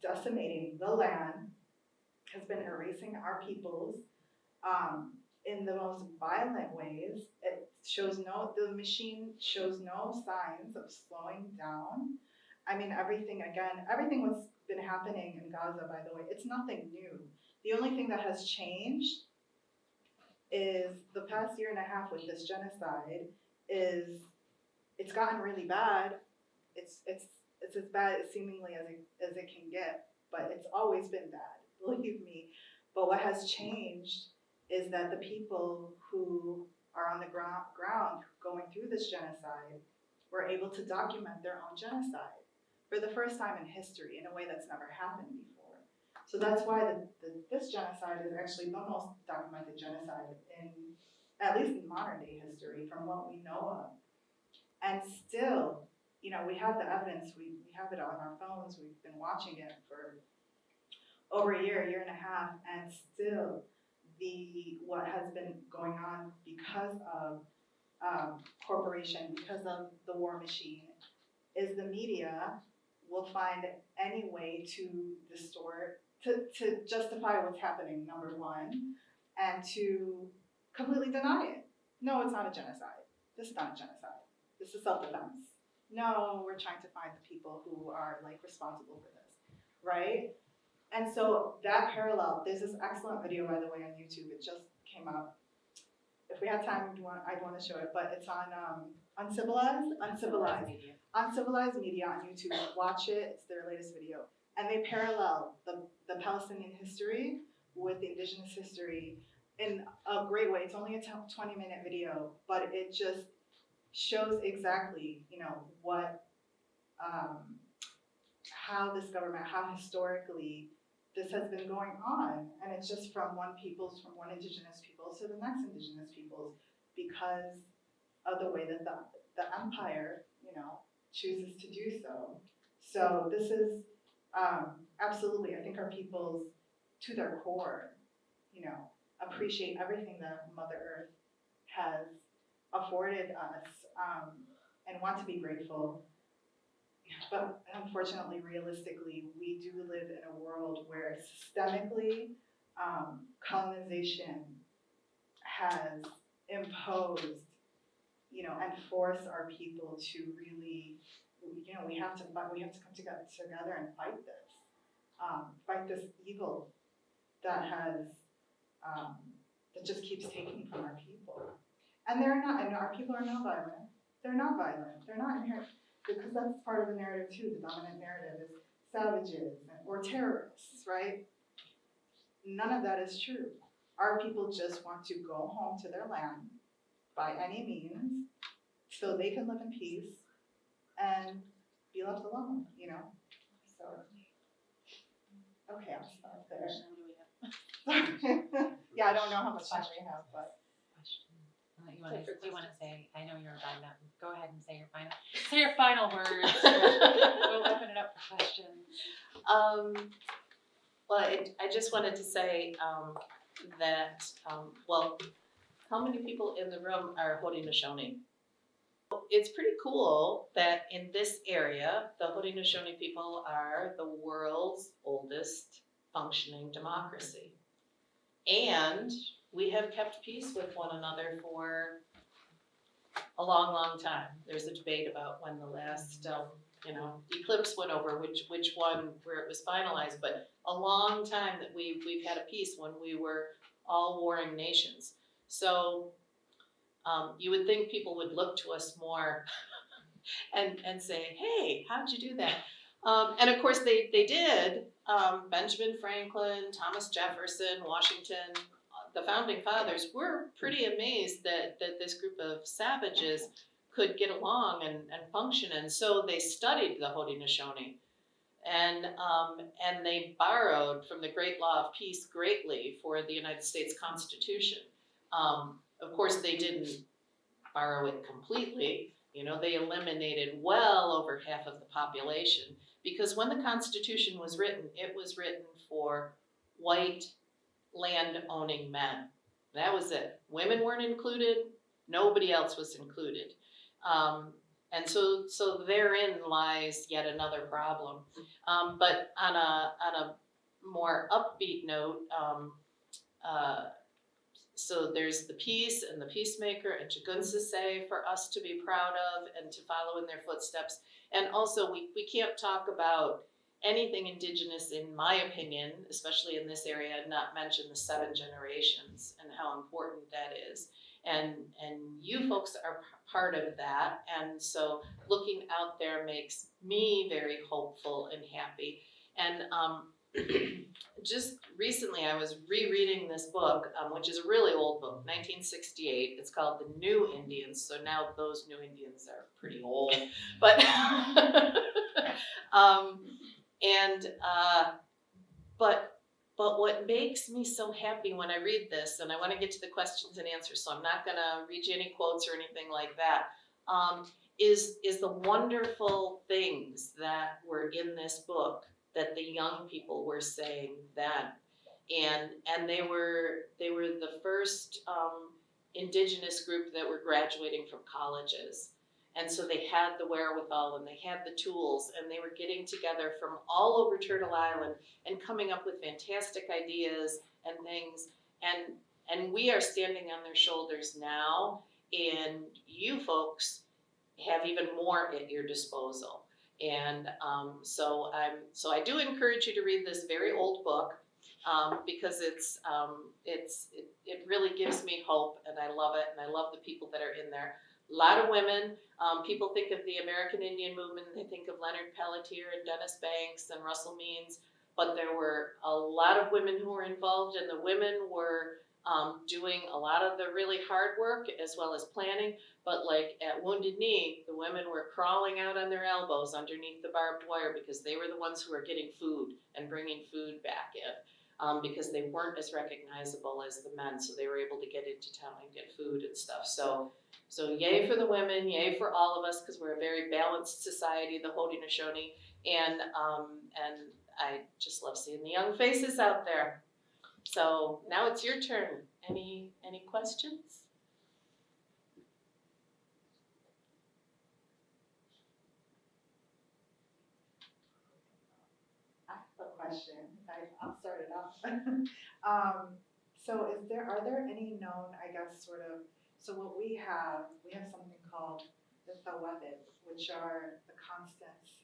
decimating the land, has been erasing our peoples in the most violent ways. The machine shows no signs of slowing down. I mean, everything what's been happening in Gaza, by the way, it's nothing new. The only thing that has changed is the past year and a half with this genocide is it's gotten really bad. It's as bad seemingly as it can get, but it's always been bad, believe me. But what has changed is that the people who are on the ground going through this genocide were able to document their own genocide for the first time in history in a way that's never happened before. So that's why this genocide is actually the most documented genocide at least in modern day history from what we know of. And still, we have the evidence, we have it on our phones, we've been watching it for over a year and a half, and still what has been going on because of corporation, because of the war machine, is the media will find any way to distort, to justify what's happening, number one, and to completely deny it. No, it's not a genocide. This is not a genocide. This is self-defense. No, we're trying to find the people who are responsible for this, right? And so that parallel, there's this excellent video, by the way, on YouTube. It just came up. If we had time, I'd want to show it, but it's on Uncivilized Media on YouTube. Watch it. It's their latest video. And they parallel the Palestinian history with the Indigenous history in a great way. It's only a 20-minute video, but it just shows exactly, what, how this government, how historically this has been going on. And it's just from one Indigenous peoples to the next Indigenous peoples because of the way that the empire, chooses to do so. So this is absolutely, I think our peoples, to their core, appreciate everything that Mother Earth has afforded us and want to be grateful. But unfortunately, realistically, we do live in a world where systemically colonization has imposed, and forced our people to really, we have to come together and fight this evil that has that just keeps taking from our people. And our people are not violent. They're not violent. They're not inherent, because that's part of the narrative too. The dominant narrative is savages or terrorists, right? None of that is true. Our people just want to go home to their land by any means so they can live in peace and be left alone, So, okay, I'll stop there. What do we have? Yeah, I don't know how much time we have, but. Do you want to say, I know you're about to, go ahead and say your final words. We'll open it up for questions. Well, I just wanted to say that, well, how many people in the room are Haudenosaunee? It's pretty cool that in this area, the Haudenosaunee people are the world's oldest functioning democracy. And we have kept peace with one another for a long, long time. There's a debate about when the last, eclipse went over, which one where it was finalized, but a long time that we've had a peace when we were all warring nations. So you would think people would look to us more and say, hey, how'd you do that? And of course they did. Benjamin Franklin, Thomas Jefferson, Washington, the founding fathers were pretty amazed that this group of savages could get along and function. And so they studied the Haudenosaunee. And they borrowed from the Great Law of Peace greatly for the United States Constitution. Of course, they didn't borrow it completely. They eliminated well over half of the population because when the Constitution was written, it was written for white land-owning men. That was it. Women weren't included. Nobody else was included. And so therein lies yet another problem. But on a more upbeat note, so there's the peace and the peacemaker and Chugunsase for us to be proud of and to follow in their footsteps. And also we can't talk about anything Indigenous, in my opinion, especially in this area, and not mention the 7 generations and how important that is. And you folks are part of that. And so looking out there makes me very hopeful and happy. And just recently I was rereading this book, which is a really old book, 1968. It's called The New Indians. So now those new Indians are pretty old. But but what makes me so happy when I read this, and I want to get to the questions and answers, so I'm not going to read you any quotes or anything like that, is the wonderful things that were in this book that the young people were saying then. And they were the first Indigenous group that were graduating from colleges. And so they had the wherewithal and they had the tools and they were getting together from all over Turtle Island and coming up with fantastic ideas and things. And we are standing on their shoulders now, and you folks have even more at your disposal. And so I do encourage you to read this very old book because it really gives me hope, and I love it, and I love the people that are in there. A lot of women. People think of the American Indian movement, they think of Leonard Pelletier and Dennis Banks and Russell Means, but there were a lot of women who were involved, and the women were doing a lot of the really hard work as well as planning. But like at Wounded Knee, the women were crawling out on their elbows underneath the barbed wire because they were the ones who were getting food and bringing food back in because they weren't as recognizable as the men, so they were able to get into town and get food and stuff. So yay for the women, yay for all of us, because we're a very balanced society, the Haudenosaunee, and I just love seeing the young faces out there. So now it's your turn. Any questions? I have a question. I'll start it off. So are there any known, I guess, so what we have something called the Thawabit, which are the constants,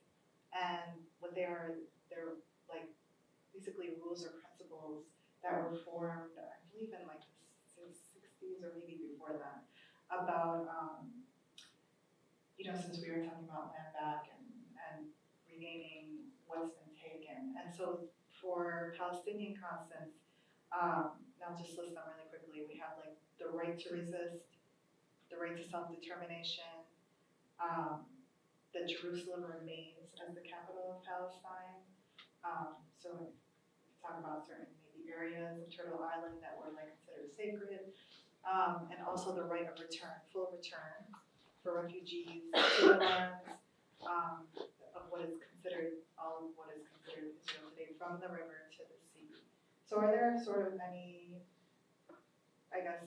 and what they're like basically rules or principles that were formed, I believe in like the 60s or maybe before that, about, since we were talking about land back and regaining what's been taken. And so for Palestinian constants, I'll just list them really quickly. We have like the right to resist, the right to self-determination, that Jerusalem remains as the capital of Palestine. So we talk about certain maybe areas of Turtle Island that were like considered sacred. And also the right of return, full return for refugees to the lands of what is considered, all of what is considered Israel today, from the river to the sea. So are there sort of any, I guess,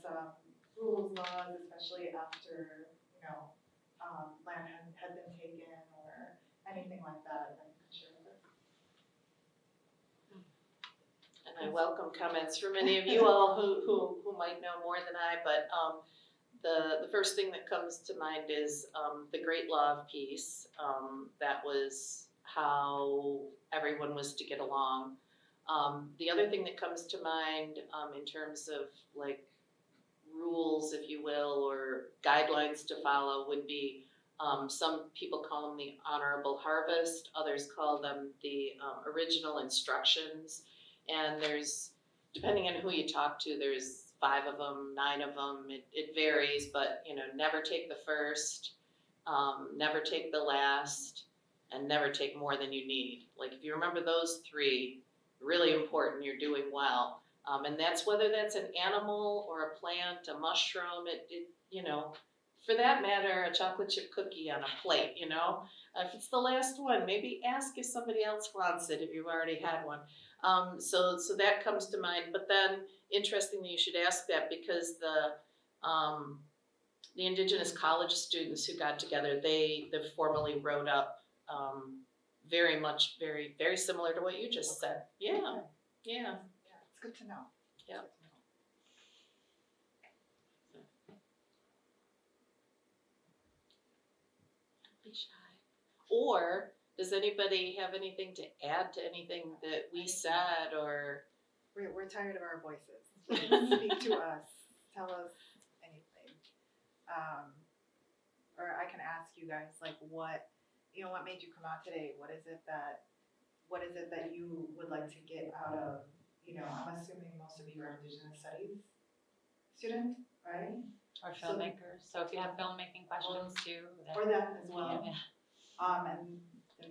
rules, laws, especially after, land had been taken or anything like that you can share with us? And I welcome comments from any of you all who might know more than I, but the first thing that comes to mind is the Great Law of Peace. That was how everyone was to get along. The other thing that comes to mind in terms of like rules, if you will, or guidelines to follow would be some people call them the honorable harvest, others call them the original instructions. And there's, depending on who you talk to, there's 5 of them, 9 of them, it varies, but never take the first, never take the last, and never take more than you need. Like if you remember those 3, really important, you're doing well. And that's whether that's an animal or a plant, a mushroom, for that matter, a chocolate chip cookie on a plate, If it's the last one, maybe ask if somebody else wants it if you've already had one. So that comes to mind. But then, interestingly, you should ask that because the Indigenous college students who got together, they formally wrote up very much, very, very similar to what you just said. Yeah. Yeah, it's good to know. Yeah. Be shy. Or does anybody have anything to add to anything that we said, or? We're tired of our voices. Speak to us. Tell us anything. Or I can ask you guys, like, what made you come out today? What is it that you would like to get out of, I'm assuming most of you are Indigenous Studies students, right? Or filmmakers, so if you have filmmaking questions too. Or them as well. Yeah. And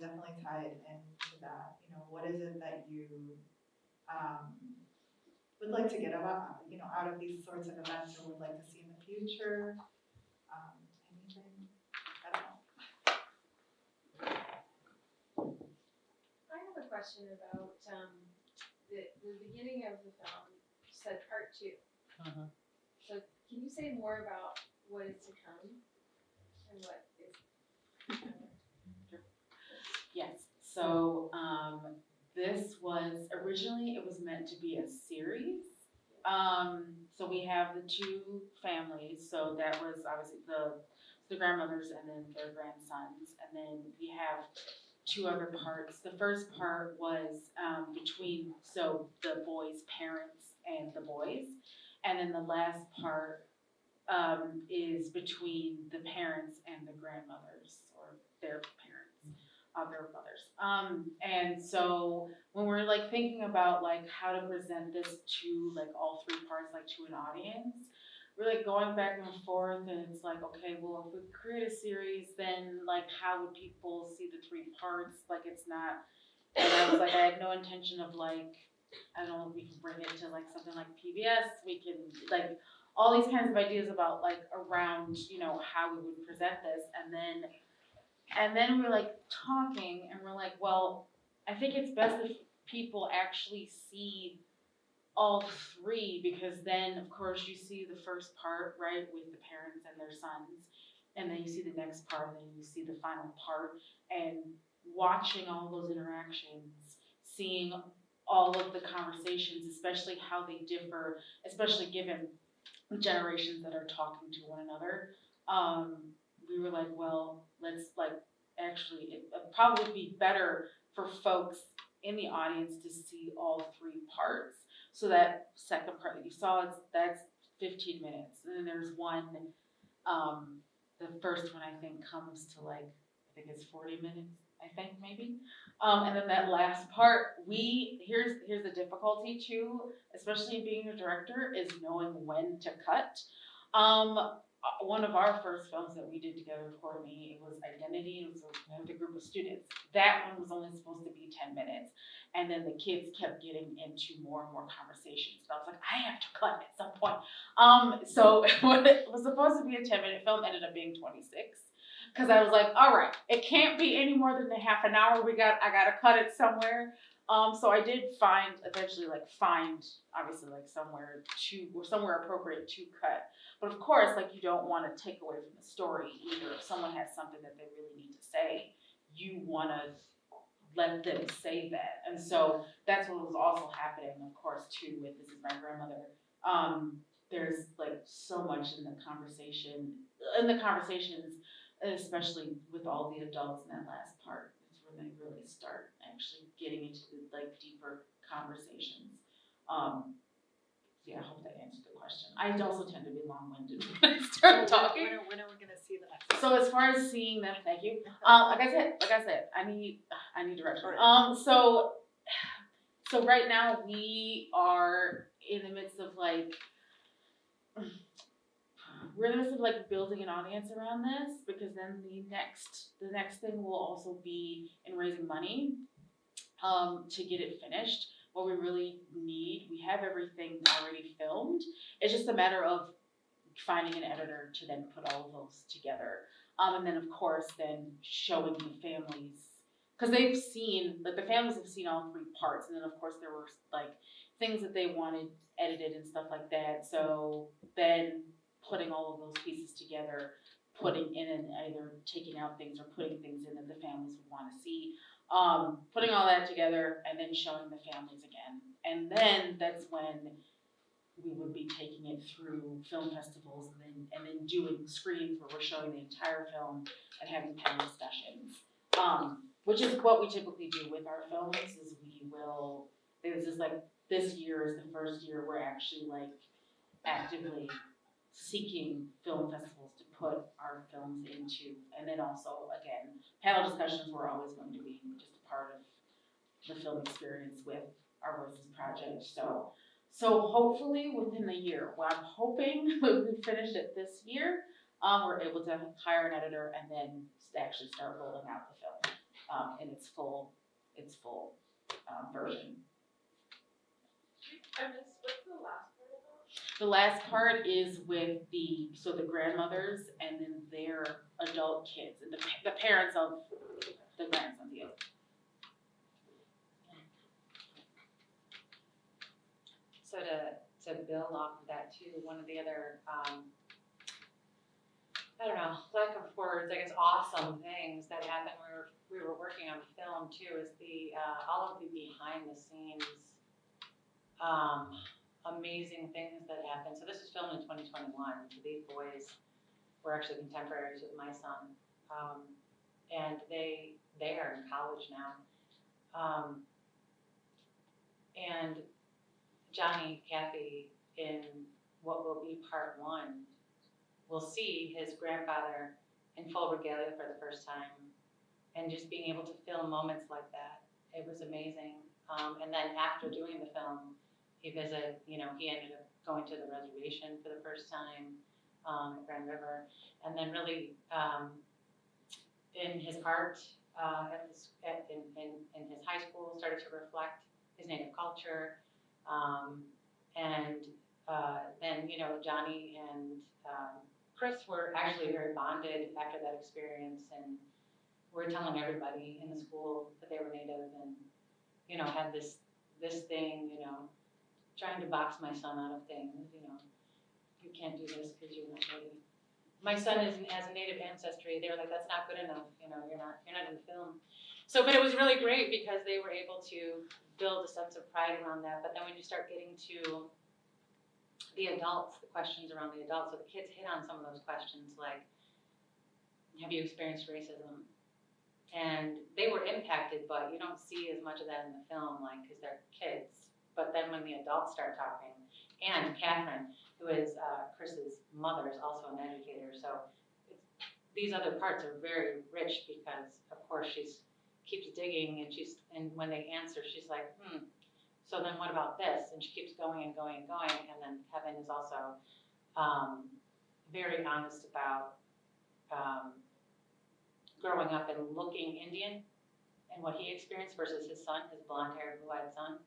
definitely tied into that. What is it that you would like to get out of these sorts of events, or would like to see in the future? Anything? I don't know. I have a question about the beginning of the film said part 2. Mhm. So can you say more about what is to come and what is? Yes, so this was, originally it was meant to be a series. So we have the 2 families, so that was obviously the grandmothers and then their grandsons, and then we have 2 other parts. The first part was between, so the boys' parents and the boys, and then the last part is between the parents and the grandmothers, or their parents, their mothers. And so when we're like thinking about like how to present this to like all 3 parts, like to an audience, we're like going back and forth, and it's like, okay, well, if we create a series, then like how would people see the 3 parts? Like it's not, and I was like, I had no intention of like, I don't know if we can bring it to like something like PBS, we can like all these kinds of ideas about like around, how we would present this. And then we're like talking, and we're like, well, I think it's best if people actually see all 3, because then of course you see the first part, right, with the parents and their sons, and then you see the next part, and then you see the final part, and watching all those interactions, seeing all of the conversations, especially how they differ, especially given generations that are talking to one another. We were like, well, let's like, actually, it would probably be better for folks in the audience to see all 3 parts. So that second part that you saw, that's 15 minutes. And then there's one, the first one I think comes to like, I think it's 40 minutes, I think maybe. And then that last part, here's the difficulty too, especially being a director, is knowing when to cut. one of our first films that we did together with Courtney, it was Identity, it was with a group of students. That one was only supposed to be 10 minutes. And then the kids kept getting into more and more conversations. So I was like, I have to cut at some point. So when it was supposed to be a 10-minute film, ended up being 26. Because I was like, all right, it can't be any more than a half an hour. I gotta cut it somewhere. So I did eventually find obviously somewhere appropriate to cut. But of course, you don't want to take away from the story either. If someone has something that they really need to say, you want to let them say that. And so that's what was also happening, of course, too, with This Is My Grandmother. There's so much in the conversations, especially with all the adults in that last part. It's where they really start actually getting into the deeper conversations. Yeah, I hope that answered the question. I also tend to be long-winded when I start talking. When are we gonna see the next? So as far as seeing them, thank you. Like I said, I need direction. So right now we are in the midst of building an audience around this, because then the next thing will also be in raising money to get it finished. What we really need, we have everything already filmed. It's just a matter of finding an editor to then put all of those together. And then of course then showing the families, because they've seen, the families have seen all 3 parts. And then of course there were things that they wanted edited and stuff like that. So then putting all of those pieces together, putting in and either taking out things or putting things in that the families would want to see. Putting all that together and then showing the families again. And then that's when we would be taking it through film festivals and then doing screens where we're showing the entire film and having panel discussions. Which is what we typically do with our films, is this year is the first year we're actually actively seeking film festivals to put our films into. And then also, again, panel discussions were always going to be just a part of the film experience with our Voices Project. So hopefully within the year, I'm hoping we finish it this year, we're able to hire an editor and then actually start rolling out the film in its full version. I missed, what's the last part about? The last part is with the grandmothers and then their adult kids and the parents of the grandson. So to build off of that too, one of the other, I don't know, lack of words, I guess awesome things that happened when we were working on the film too, is all of the behind the scenes amazing things that happened. So this was filmed in 2021. So these boys were actually contemporaries with my son, and they are in college now. And Johnny, Kathy, in what will be part 1, will see his grandfather in full regalia for the first time, and just being able to film moments like that, it was amazing. And then after doing the film, he ended up going to the reservation for the first time at Grand River, and then really in his art in his high school started to reflect his native culture, and then Johnny and Chris were actually very bonded after that experience, and were telling everybody in the school that they were Native, and had this thing, trying to box my son out of things, you can't do this because you're not Native. My son has a Native ancestry. They were like, that's not good enough, you're not in the film. So, but it was really great because they were able to build a sense of pride around that. But then when you start getting to the adults, the questions around the adults, so the kids hit on some of those questions like, have you experienced racism? And they were impacted, but you don't see as much of that in the film, because they're kids. But then when the adults start talking, and Catherine, who is Chris's mother, is also an educator, so these other parts are very rich because, of course, she keeps digging, and when they answer, she's like, so then what about this? And she keeps going and going and going, and then Kevin is also very honest about growing up and looking Indian and what he experienced versus his son, his blonde-haired, blue-eyed son.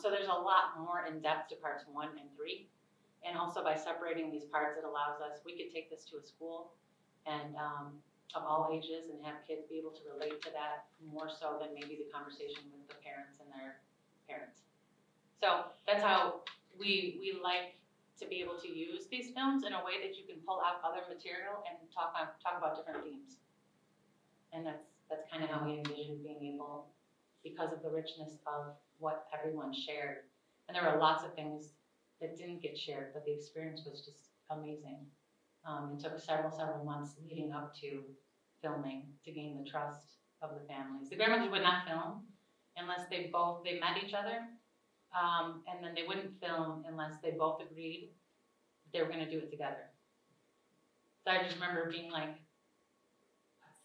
So there's a lot more in depth to parts 1 and 3. And also by separating these parts, it allows us, we could take this to a school and of all ages and have kids be able to relate to that more so than maybe the conversation with the parents and their parents. So that's how we like to be able to use these films in a way that you can pull out other material and talk about different themes. And that's kind of how we envision being able, because of the richness of what everyone shared. And there were lots of things that didn't get shared, but the experience was just amazing. It took several months leading up to filming to gain the trust of the families. The grandmothers would not film unless they met each other, and then they wouldn't film unless they both agreed they were going to do it together. So I just remember being like, what's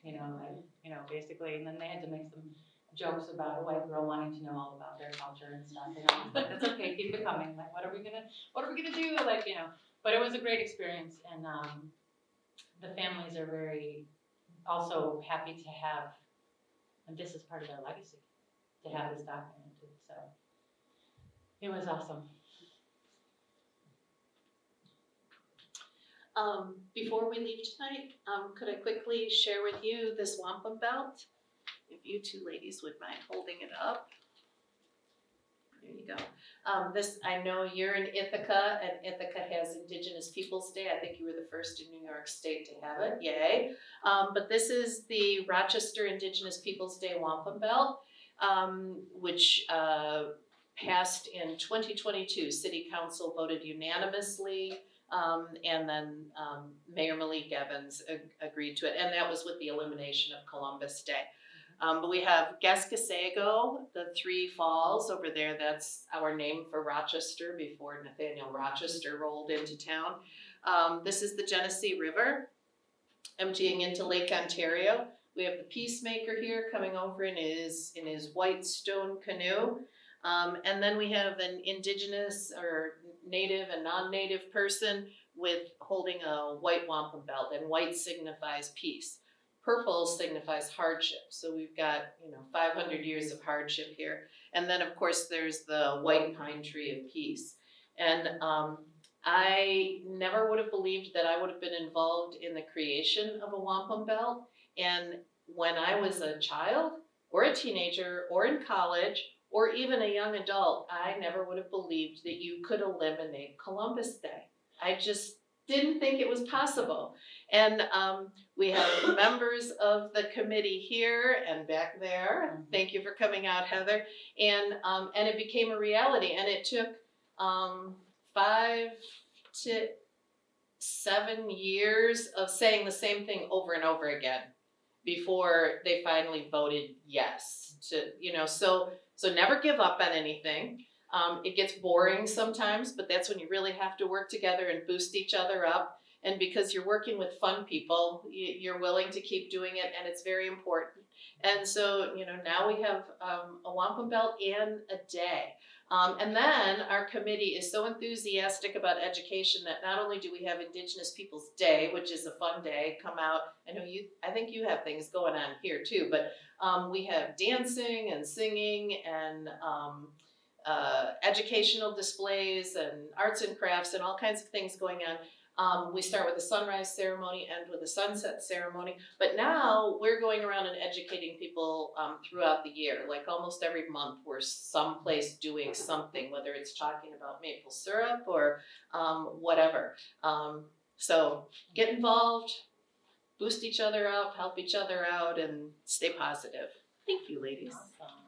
the decision? Basically, and then they had to make some jokes about a white girl wanting to know all about their culture and stuff. But that's okay, keep it coming. Like, what are we gonna do? But it was a great experience, and the families are very also happy to have, and this is part of their legacy, to have this documented. So it was awesome. Before we leave tonight, could I quickly share with you this wampum belt? If you two ladies would mind holding it up. There you go. I know you're in Ithaca, and Ithaca has Indigenous Peoples Day. I think you were the first in New York State to have it, yay. But this is the Rochester Indigenous Peoples Day wampum belt, which passed in 2022. City Council voted unanimously, and then Mayor Malik Evans agreed to it, and that was with the elimination of Columbus Day. But we have Gaskasego, the 3 falls over there. That's our name for Rochester before Nathaniel Rochester rolled into town. This is the Genesee River emptying into Lake Ontario. We have the Peacemaker here coming over in his white stone canoe. And then we have an Indigenous or Native and non-Native person holding a white wampum belt, and white signifies peace. Purple signifies hardship. So we've got, 500 years of hardship here. And then of course there's the white pine tree of peace. And I never would have believed that I would have been involved in the creation of a wampum belt. And when I was a child or a teenager or in college or even a young adult, I never would have believed that you could eliminate Columbus Day. I just didn't think it was possible. And we have members of the committee here and back there. Thank you for coming out, Heather. And it became a reality. And it took 5 to 7 years of saying the same thing over and over again before they finally voted yes. So never give up on anything. It gets boring sometimes, but that's when you really have to work together and boost each other up. And because you're working with fun people, you're willing to keep doing it, and it's very important. And so, now we have a wampum belt and a day. And then our committee is so enthusiastic about education that not only do we have Indigenous Peoples Day, which is a fun day, come out. I think you have things going on here too, but we have dancing and singing and educational displays and arts and crafts and all kinds of things going on. We start with a sunrise ceremony, end with a sunset ceremony, but now we're going around and educating people throughout the year. Like almost every month we're someplace doing something, whether it's talking about maple syrup or whatever. So get involved, boost each other up, help each other out, and stay positive. Thank you, ladies. Awesome.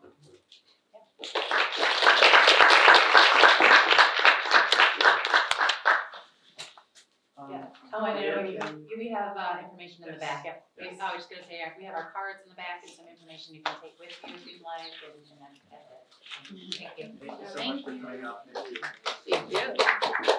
Yeah. Oh, I know, we have information in the back. Yep. I was just gonna say, we have our cards in the back and some information you can take with you if you'd like, and that's it. Thank you. Thank you so much for coming out. Thank you.